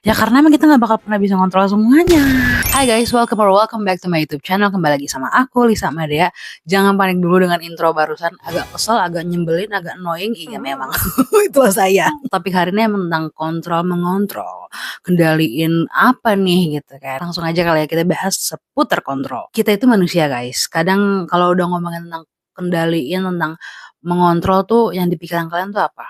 Ya karena emang kita nggak bakal pernah bisa ngontrol semuanya. Hai guys, welcome back to my YouTube channel. Kembali lagi sama aku, Lisa Madea. Jangan panik dulu dengan intro barusan. Agak kesel, agak nyebelin, agak annoying. Iya memang, itulah saya. Topik hari ini emang tentang kontrol mengontrol. Kendaliin apa nih gitu kan. Langsung aja kali ya kita bahas seputar kontrol. Kita itu manusia guys. Kadang kalau udah ngomongin tentang kendaliin, tentang mengontrol tuh yang di pikiran kalian tuh apa?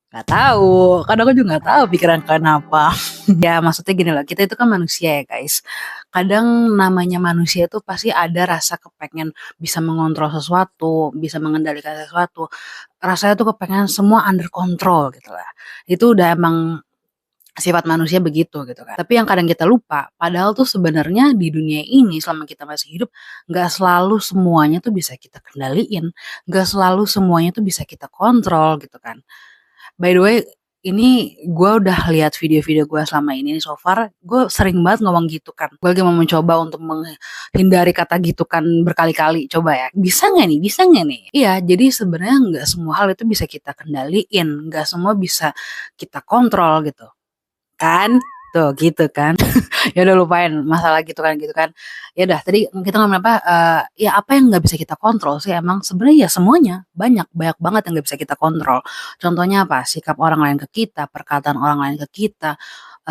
Gak tahu, kadang aku juga nggak tahu pikiran kalian apa. Ya maksudnya gini loh, kita itu kan manusia ya guys. Kadang namanya manusia itu pasti ada rasa kepengen bisa mengontrol sesuatu, bisa mengendalikan sesuatu. Rasanya tuh kepengen semua under control gitu lah. Itu udah emang sifat manusia begitu gitu kan. Tapi yang kadang kita lupa, padahal tuh sebenarnya di dunia ini selama kita masih hidup, nggak selalu semuanya tuh bisa kita kendaliin, nggak selalu semuanya tuh bisa kita kontrol gitu kan. By the way, ini gue udah lihat video-video gue selama ini nih so far, gue sering banget ngomong gitu kan. Gue lagi mau mencoba untuk menghindari kata gitu kan berkali-kali. Coba ya, bisa nggak nih? Bisa nggak nih? Iya, jadi sebenarnya nggak semua hal itu bisa kita kendaliin, nggak semua bisa kita kontrol gitu, kan? Tuh gitu kan. Ya udah lupain masalah gitu kan. Ya udah tadi kita ngomongin apa, ya apa yang nggak bisa kita kontrol sih emang sebenarnya ya semuanya, banyak banyak banget yang nggak bisa kita kontrol. Contohnya apa? Sikap orang lain ke kita, perkataan orang lain ke kita,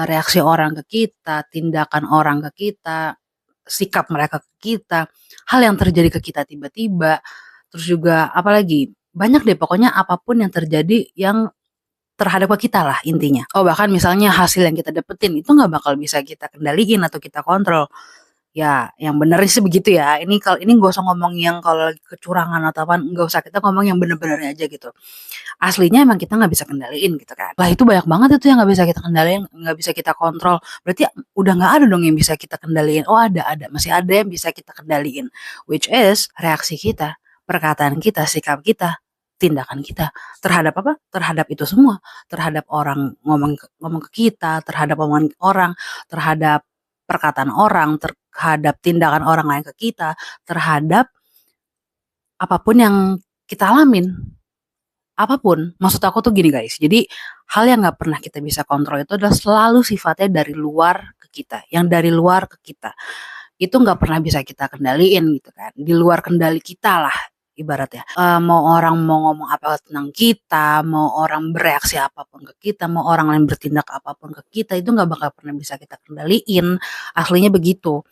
reaksi orang ke kita, tindakan orang ke kita, sikap mereka ke kita, hal yang terjadi ke kita tiba-tiba, terus juga apalagi, banyak deh pokoknya apapun yang terjadi yang terhadap kita lah intinya. Oh bahkan misalnya hasil yang kita dapetin itu nggak bakal bisa kita kendaliin atau kita kontrol. Ya, yang bener sih begitu ya. Ini kalau ini nggak usah ngomong yang kalau lagi kecurangan atau apa, nggak usah kita ngomong yang bener-benernya aja gitu. Aslinya emang kita nggak bisa kendaliin gitu kan. Lah itu banyak banget itu yang nggak bisa kita kendaliin, nggak bisa kita kontrol. Berarti udah nggak ada dong yang bisa kita kendaliin. Oh ada, masih ada yang bisa kita kendaliin. Which is reaksi kita, perkataan kita, sikap kita, tindakan kita terhadap apa? Terhadap itu semua, terhadap orang ngomong ke kita, terhadap omongan orang, terhadap perkataan orang, terhadap tindakan orang lain ke kita, terhadap apapun yang kita alamin. Apapun, maksud aku tuh gini guys, jadi hal yang nggak pernah kita bisa kontrol itu adalah selalu sifatnya dari luar ke kita, yang dari luar ke kita. Itu nggak pernah bisa kita kendaliin gitu kan, di luar kendali kita lah ibaratnya. Mau orang mau ngomong apa tentang kita, mau orang bereaksi apapun ke kita, mau orang lain bertindak apapun ke kita, itu nggak bakal pernah bisa kita kendaliin, aslinya begitu.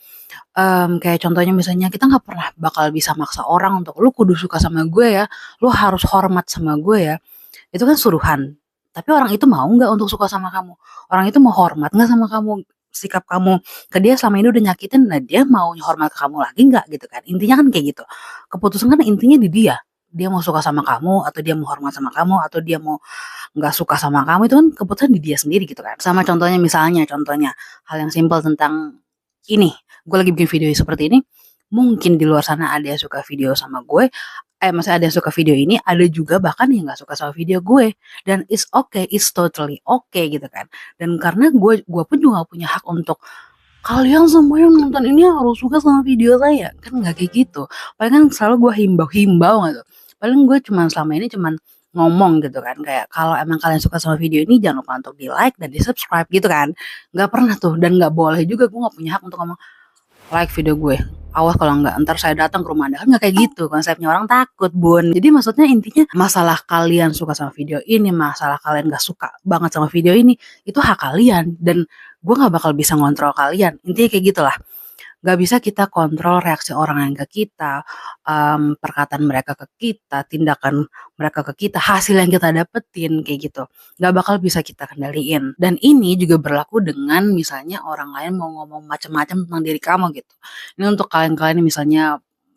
Kayak contohnya misalnya kita nggak pernah bakal bisa maksa orang untuk, "Lu kudu suka sama gue ya, lu harus hormat sama gue ya." Itu kan suruhan. Tapi orang itu mau nggak untuk suka sama kamu? Orang itu mau hormat nggak sama kamu? Sikap kamu ke dia selama ini udah nyakitin, nah dia mau hormat ke kamu lagi nggak gitu kan? Intinya kan kayak gitu. Keputusan kan intinya di dia. Dia mau suka sama kamu, atau dia mau hormat sama kamu, atau dia mau nggak suka sama kamu, itu kan keputusan di dia sendiri gitu kan. Sama contohnya misalnya, hal yang simpel tentang ini, gue lagi bikin video seperti ini, mungkin di luar sana ada yang suka video sama gue, maksudnya ada yang suka video ini, ada juga bahkan yang nggak suka sama video gue, dan it's okay, it's totally okay gitu kan. Dan karena gue pun juga gak punya hak untuk kalian semua yang nonton ini harus suka sama video saya, kan nggak kayak gitu. Paling kan selalu gue himbau gitu. Paling gue cuman selama ini cuman ngomong gitu kan, kayak kalau emang kalian suka sama video ini jangan lupa untuk di like dan di subscribe gitu kan. Nggak pernah tuh, dan nggak boleh juga, gue nggak punya hak untuk ngomong like video gue. Awas kalau nggak, ntar saya datang ke rumah Anda. Kan nggak kayak gitu, konsepnya orang takut, Bun. Jadi maksudnya intinya masalah kalian suka sama video ini, masalah kalian nggak suka banget sama video ini, itu hak kalian. Dan gue nggak bakal bisa ngontrol kalian. Intinya kayak gitulah. Nggak bisa kita kontrol reaksi orang lain ke kita, perkataan mereka ke kita, tindakan mereka ke kita, hasil yang kita dapetin kayak gitu. Nggak bakal bisa kita kendaliin. Dan ini juga berlaku dengan misalnya orang lain mau ngomong macam-macam tentang diri kamu gitu. Ini untuk kalian-kalian yang misalnya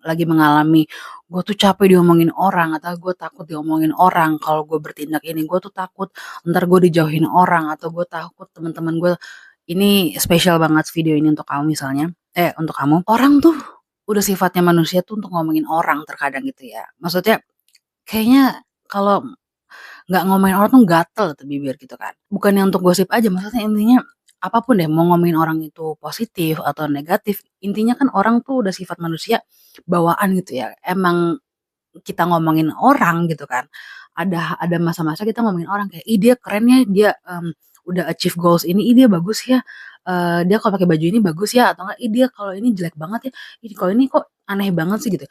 lagi mengalami, gue tuh capek diomongin orang, atau gue takut diomongin orang kalau gue bertindak ini, gue tuh takut ntar gue dijauhin orang, atau gue takut teman-teman gue. Ini spesial banget video ini untuk kamu misalnya, untuk kamu. Orang tuh udah sifatnya manusia tuh untuk ngomongin orang terkadang gitu ya. Maksudnya kayaknya kalau nggak ngomongin orang tuh gatel tuh bibir gitu kan. Bukannya untuk gosip aja, maksudnya intinya apapun deh, mau ngomongin orang itu positif atau negatif, intinya kan orang tuh udah sifat manusia bawaan gitu ya. Emang kita ngomongin orang gitu kan, ada masa-masa kita ngomongin orang kayak, "Ih dia keren ya, dia, udah achieve goals ini, ih dia bagus ya, dia kalau pakai baju ini bagus ya, atau enggak, ih dia kalau ini jelek banget ya, ih kalau ini kok aneh banget sih gitu.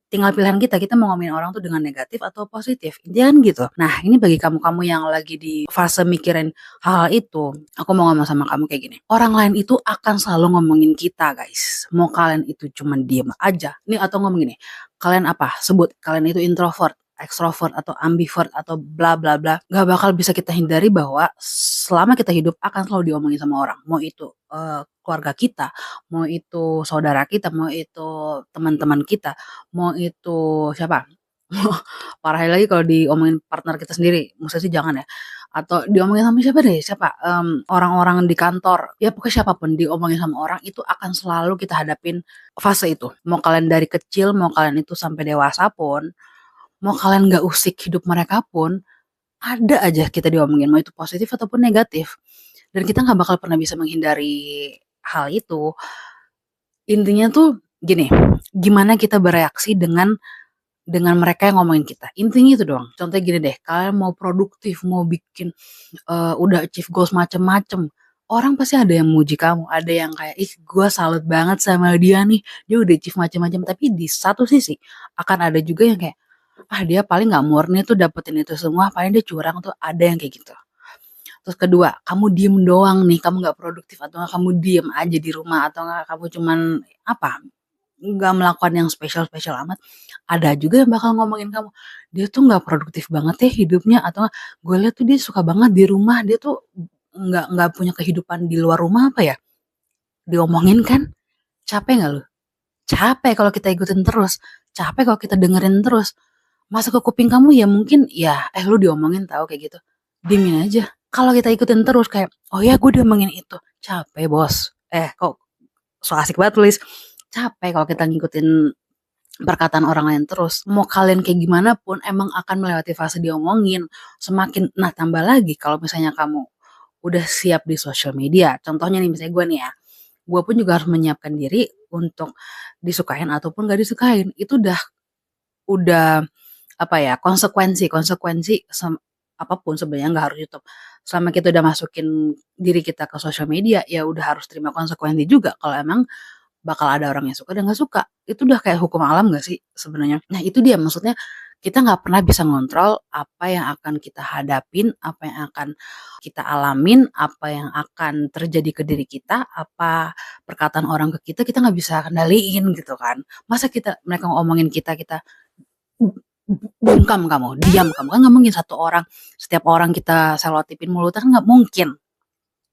Tinggal pilihan kita mau ngomongin orang tuh dengan negatif atau positif, intinya kan gitu. Nah, ini bagi kamu-kamu yang lagi di fase mikirin hal-hal itu, aku mau ngomong sama kamu kayak gini, orang lain itu akan selalu ngomongin kita guys, mau kalian itu cuman diem aja, nih atau ngomong gini, kalian apa, sebut kalian itu introvert, extrovert, atau ambivert, atau bla bla bla, gak bakal bisa kita hindari bahwa selama kita hidup akan selalu diomongin sama orang, mau itu keluarga kita, mau itu saudara kita, mau itu teman-teman kita, mau itu siapa? Parah lagi kalau diomongin partner kita sendiri, maksudnya sih jangan ya. Atau diomongin sama siapa deh, siapa? Orang-orang di kantor, ya pokoknya siapapun diomongin sama orang itu akan selalu kita hadapin fase itu. Mau kalian dari kecil, mau kalian itu sampai dewasa pun, mau kalian nggak usik hidup mereka pun, ada aja kita diomongin, mau itu positif ataupun negatif. Dan kita nggak bakal pernah bisa menghindari hal itu. Intinya tuh gini, gimana kita bereaksi dengan mereka yang ngomongin kita. Intinya itu doang. Contohnya gini deh, kalian mau produktif, mau bikin udah achieve goals macem-macem. Orang pasti ada yang muji kamu, ada yang kayak, ih gue salut banget sama dia nih, dia udah achieve macem-macem. Tapi di satu sisi akan ada juga yang kayak, ah dia paling nggak murni tuh dapetin itu semua, paling dia curang tuh, ada yang kayak gitu. Terus kedua, kamu diem doang nih, kamu nggak produktif atau nggak kamu diem aja di rumah atau nggak kamu cuman apa, nggak melakukan yang spesial-spesial amat, ada juga yang bakal ngomongin kamu, dia tuh nggak produktif banget ya hidupnya, atau nggak, gue lihat tuh dia suka banget di rumah, dia tuh nggak punya kehidupan di luar rumah apa ya, diomongin kan, capek nggak lu? Capek kalau kita ikutin terus, capek kalau kita dengerin terus, masuk ke kuping kamu ya mungkin ya, lu diomongin tahu kayak gitu, diemin aja. Kalau kita ikutin terus kayak, oh ya gue diomongin itu, capek bos. Kok so asik banget tulis. Capek kalau kita ngikutin perkataan orang lain terus. Mau kalian kayak gimana pun emang akan melewati fase diomongin. Semakin, nah tambah lagi kalau misalnya kamu udah siap di sosial media. Contohnya nih misalnya gue nih ya. Gue pun juga harus menyiapkan diri untuk disukain ataupun gak disukain. Itu udah apa ya, konsekuensi apapun sebenarnya, nggak harus YouTube. Selama kita udah masukin diri kita ke sosial media, ya udah harus terima konsekuensi juga kalau emang bakal ada orang yang suka dan nggak suka. Itu udah kayak hukum alam nggak sih sebenarnya? Nah itu dia maksudnya, kita nggak pernah bisa ngontrol apa yang akan kita hadapin, apa yang akan kita alamin, apa yang akan terjadi ke diri kita, apa perkataan orang ke kita nggak bisa kendaliin gitu kan. Masa mereka ngomongin kita bungkam kamu, diam kamu, kan nggak mungkin setiap orang kita selotipin mulutnya, kan nggak mungkin.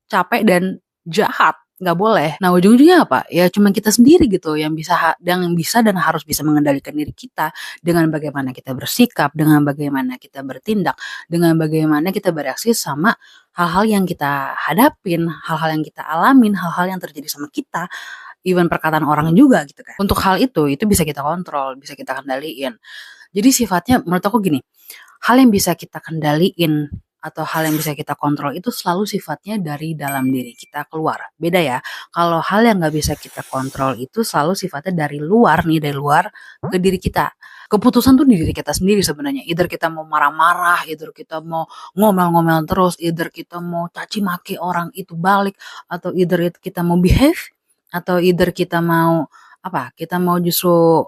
Capek dan jahat, nggak boleh. Nah ujung-ujungnya apa? Ya cuma kita sendiri gitu yang bisa dan harus bisa mengendalikan diri kita dengan bagaimana kita bersikap, dengan bagaimana kita bertindak, dengan bagaimana kita bereaksi sama hal-hal yang kita hadapin, hal-hal yang kita alamin, hal-hal yang terjadi sama kita, even perkataan orang juga gitu kan. Untuk hal itu bisa kita kontrol, bisa kita kendaliin. Jadi sifatnya menurut aku gini, hal yang bisa kita kendaliin atau hal yang bisa kita kontrol itu selalu sifatnya dari dalam diri kita keluar. Beda ya, kalau hal yang nggak bisa kita kontrol itu selalu sifatnya dari luar nih, dari luar ke diri kita. Keputusan tuh di diri kita sendiri sebenarnya. Either kita mau marah-marah, either kita mau ngomel-ngomel terus, either kita mau caci maki orang itu balik, atau either kita mau behave, atau either kita mau apa? Kita mau justru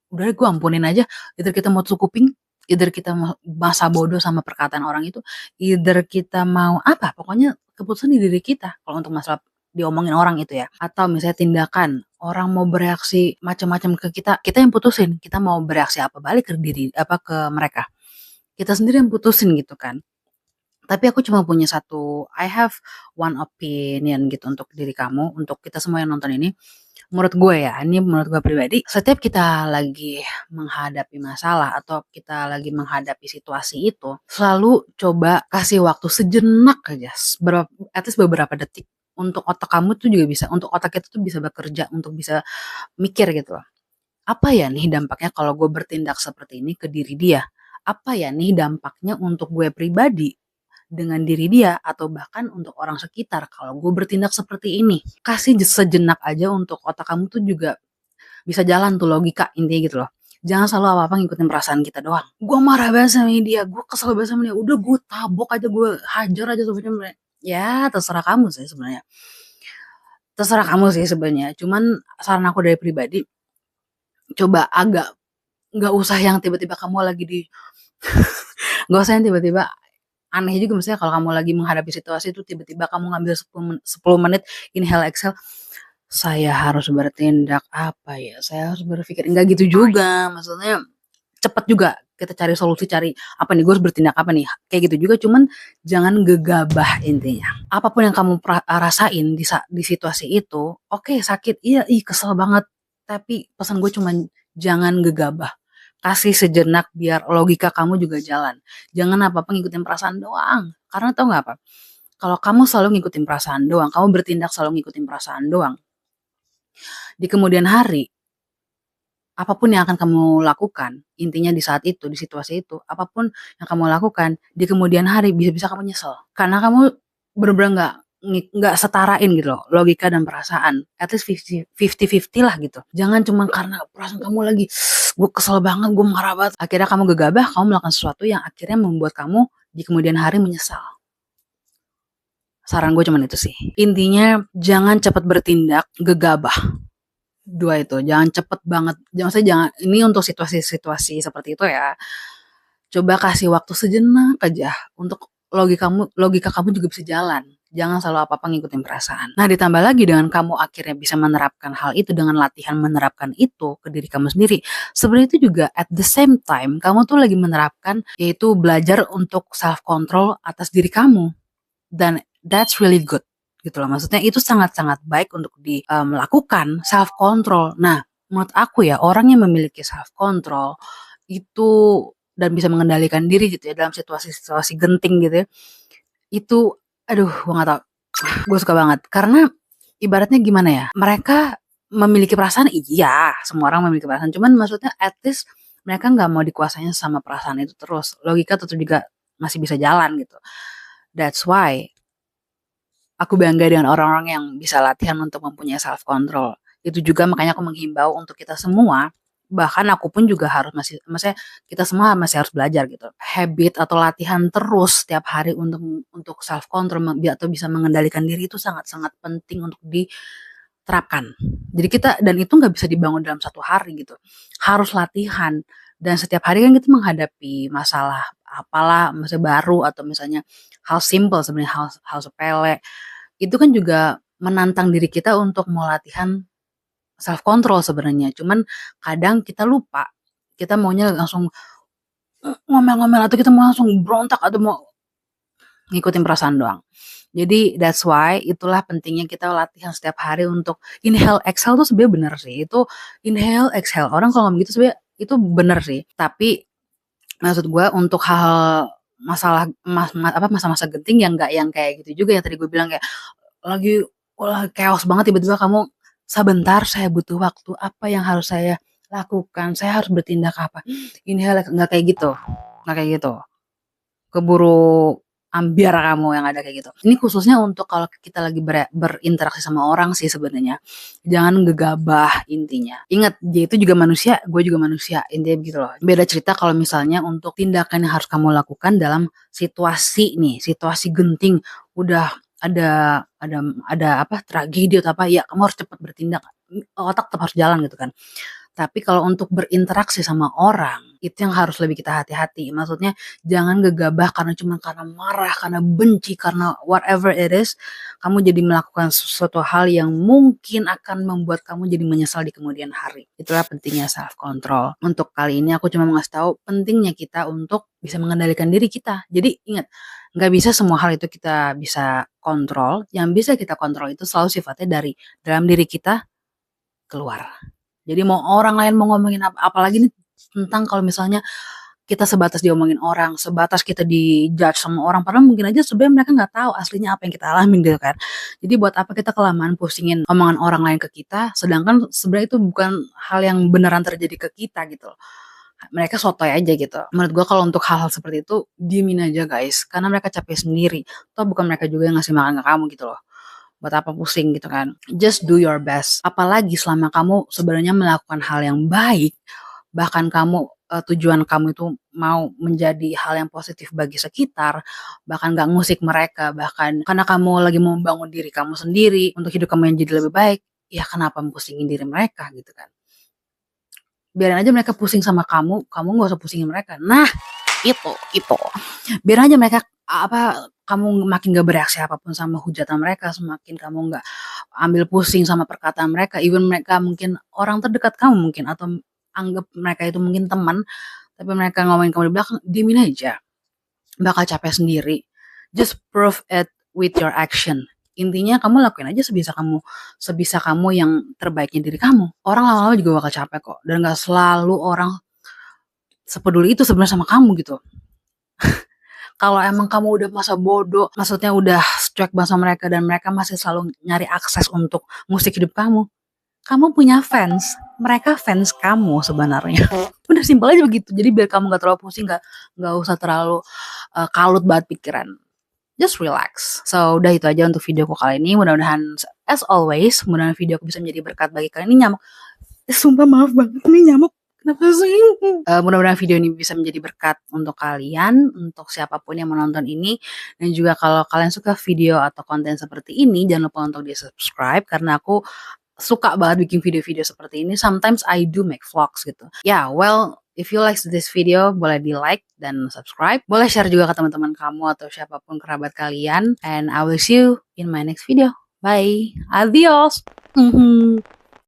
udah gue ampunin aja, either kita mau tutup kuping, either kita mau masa bodoh sama perkataan orang itu, either kita mau apa, pokoknya keputusan di diri kita kalau untuk masalah diomongin orang itu ya. Atau misalnya tindakan, orang mau bereaksi macam-macam ke kita yang putusin, kita mau bereaksi apa balik ke mereka. Kita sendiri yang putusin gitu kan. Tapi aku cuma punya I have one opinion gitu untuk diri kamu, untuk kita semua yang nonton ini. Menurut gue ya, ini menurut gue pribadi, setiap kita lagi menghadapi masalah atau kita lagi menghadapi situasi itu, selalu coba kasih waktu sejenak aja, at least beberapa detik, untuk otak kamu tuh juga bisa, untuk otak kita tuh bisa bekerja, untuk bisa mikir gitu loh. Apa ya nih dampaknya kalau gue bertindak seperti ini ke diri dia? Apa ya nih dampaknya untuk gue pribadi dengan diri dia atau bahkan untuk orang sekitar kalau gue bertindak seperti ini? Kasih sejenak aja untuk otak kamu tuh juga bisa jalan tuh logika, intinya gitu loh. Jangan selalu apa-apa ngikutin perasaan kita doang. Gue marah banget sama dia, gue kesel banget sama dia, udah gue tabok aja, gue hajar aja sebenarnya. Ya terserah kamu sih sebenarnya. Terserah kamu sih sebenarnya. Cuman saran aku dari pribadi, coba agak nggak usah yang tiba-tiba kamu lagi di nggak usah yang tiba-tiba aneh juga, misalnya kalau kamu lagi menghadapi situasi itu tiba-tiba kamu ngambil 10 menit inhale exhale, saya harus bertindak apa ya, saya harus berpikir, enggak gitu juga, maksudnya cepet juga kita cari solusi, cari apa nih, gue harus bertindak apa nih, kayak gitu juga, cuman jangan gegabah intinya. Apapun yang kamu rasain di situasi itu, oke sakit, iya, kesel banget, tapi pesan gue cuman jangan gegabah. Kasih sejenak biar logika kamu juga jalan. Jangan apa-apa ngikutin perasaan doang. Karena tau gak apa? Kalau kamu selalu ngikutin perasaan doang, kamu bertindak selalu ngikutin perasaan doang, di kemudian hari, apapun yang akan kamu lakukan, intinya di saat itu, di situasi itu, apapun yang kamu lakukan, di kemudian hari bisa-bisa kamu nyesel. Karena kamu bener-bener nggak setarain gitu loh, logika dan perasaan. At least 50-50 lah gitu. Jangan cuma karena perasaan kamu lagi, gue kesel banget, gue marah banget. Akhirnya kamu gegabah, kamu melakukan sesuatu yang akhirnya membuat kamu di kemudian hari menyesal. Saran gue cuma itu sih. Intinya jangan cepat bertindak gegabah. Dua itu, jangan cepet banget, jangan, ini untuk situasi-situasi seperti itu ya. Coba kasih waktu sejenak aja untuk logika kamu juga bisa jalan. Jangan selalu apa-apa ngikutin perasaan. Nah, ditambah lagi dengan kamu akhirnya bisa menerapkan hal itu dengan latihan menerapkan itu ke diri kamu sendiri. Sebenarnya itu juga at the same time kamu tuh lagi menerapkan, yaitu belajar untuk self control atas diri kamu. Dan that's really good gitu loh, maksudnya itu sangat-sangat baik untuk melakukan self control. Nah, menurut aku ya, orang yang memiliki self control itu dan bisa mengendalikan diri gitu ya dalam situasi-situasi genting gitu ya, itu aduh gue nggak tau, gue suka banget karena ibaratnya gimana ya, mereka memiliki perasaan, iya semua orang memiliki perasaan, cuman maksudnya at least mereka nggak mau dikuasainya sama perasaan itu terus, logika tetap juga masih bisa jalan gitu. That's why aku bangga dengan orang-orang yang bisa latihan untuk mempunyai self control. Itu juga makanya aku menghimbau untuk kita semua, bahkan aku pun juga harus maksudnya kita semua masih harus belajar gitu. Habit atau latihan terus setiap hari untuk self control atau bisa mengendalikan diri itu sangat-sangat penting untuk diterapkan. Jadi kita, dan itu nggak bisa dibangun dalam satu hari gitu. Harus latihan, dan setiap hari kan kita menghadapi masalah apalah, misalnya baru atau misalnya hal simple, sebenarnya hal sepele, itu kan juga menantang diri kita untuk mau latihan self control sebenarnya. Cuman kadang kita lupa, kita maunya langsung ngomel-ngomel atau kita mau langsung berontak atau mau ngikutin perasaan doang. Jadi that's why itulah pentingnya kita latihan setiap hari untuk inhale exhale tuh sebenarnya bener sih. Itu inhale exhale. Orang kalau ngomong gitu sebenarnya itu bener sih. Tapi maksud gue untuk hal masalah masa-masa genting yang enggak yang kayak gitu juga yang tadi gue bilang, kayak lagi chaos banget tiba-tiba kamu, "Sebentar, saya butuh waktu, apa yang harus saya lakukan? Saya harus bertindak apa?" Inhale, enggak kayak gitu, enggak kayak gitu. Keburu ambiar kamu yang ada kayak gitu. Ini khususnya untuk kalau kita lagi berinteraksi sama orang sih sebenarnya. Jangan gegabah intinya. Ingat, dia itu juga manusia, gue juga manusia, intinya begitu loh. Beda cerita kalau misalnya untuk tindakan yang harus kamu lakukan dalam situasi nih, situasi genting, udah ada apa, tragedi atau apa, ya kamu harus cepat bertindak. Otak tetap harus jalan gitu kan. Tapi kalau untuk berinteraksi sama orang, itu yang harus lebih kita hati-hati. Maksudnya jangan gegabah karena marah, karena benci, karena whatever it is, kamu jadi melakukan sesuatu hal yang mungkin akan membuat kamu jadi menyesal di kemudian hari. Itulah pentingnya self control. Untuk kali ini aku cuma mau ngasih tahu pentingnya kita untuk bisa mengendalikan diri kita. Jadi ingat, nggak bisa semua hal itu kita bisa kontrol. Yang bisa kita kontrol itu selalu sifatnya dari dalam diri kita keluar. Jadi mau orang lain mau ngomongin apa, apalagi nih tentang kalau misalnya kita sebatas diomongin orang, sebatas kita di-judge sama orang, padahal mungkin aja sebenarnya mereka nggak tahu aslinya apa yang kita alamin gitu kan. Jadi buat apa kita kelamaan pusingin omongan orang lain ke kita, sedangkan sebenarnya itu bukan hal yang beneran terjadi ke kita gitu loh. Mereka sotoy aja gitu. Menurut gua kalau untuk hal-hal seperti itu, diemin aja guys, karena mereka capek sendiri. Toh bukan mereka juga yang ngasih makan ke kamu gitu loh. Buat apa pusing gitu kan. Just do your best. Apalagi selama kamu sebenarnya melakukan hal yang baik, bahkan kamu tujuan kamu itu mau menjadi hal yang positif bagi sekitar, bahkan nggak ngusik mereka, bahkan karena kamu lagi mau membangun diri kamu sendiri untuk hidup kamu yang jadi lebih baik, ya kenapa pusingin diri mereka gitu kan. Biarin aja mereka pusing sama kamu nggak usah pusingin mereka. Nah, itu. Biar aja mereka kamu makin gak bereaksi apapun sama hujatan mereka, semakin kamu nggak ambil pusing sama perkataan mereka, even mereka mungkin orang terdekat kamu mungkin, atau anggap mereka itu mungkin teman, tapi mereka ngomongin kamu di belakang, diemin aja. Bakal capek sendiri. Just prove it with your action. Intinya kamu lakuin aja sebisa kamu yang terbaiknya diri kamu. Orang lama-lama juga bakal capek kok, dan gak selalu orang sepeduli itu sebenarnya sama kamu gitu. Kalau emang kamu udah masa bodoh, maksudnya udah cuek banget sama mereka dan mereka masih selalu nyari akses untuk musik hidup kamu punya fans, mereka fans kamu sebenarnya. Udah simpel aja begitu. Jadi biar kamu gak terlalu pusing, gak usah terlalu kalut banget pikiran. Just relax. So udah itu aja untuk videoku kali ini. Mudah-mudahan as always, mudah-mudahan videoku bisa menjadi berkat bagi kalian. Ini nyamuk. Sumpah maaf banget ini nyamuk. Kenapa sih? Mudah-mudahan video ini bisa menjadi berkat untuk kalian, untuk siapapun yang menonton ini. Dan juga kalau kalian suka video atau konten seperti ini, jangan lupa untuk di-subscribe karena aku suka banget bikin video-video seperti ini. Sometimes I do make vlogs gitu. Yeah, well, if you like this video, boleh di like dan subscribe. Boleh share juga ke teman-teman kamu atau siapapun kerabat kalian. And I will see you in my next video. Bye. Adios.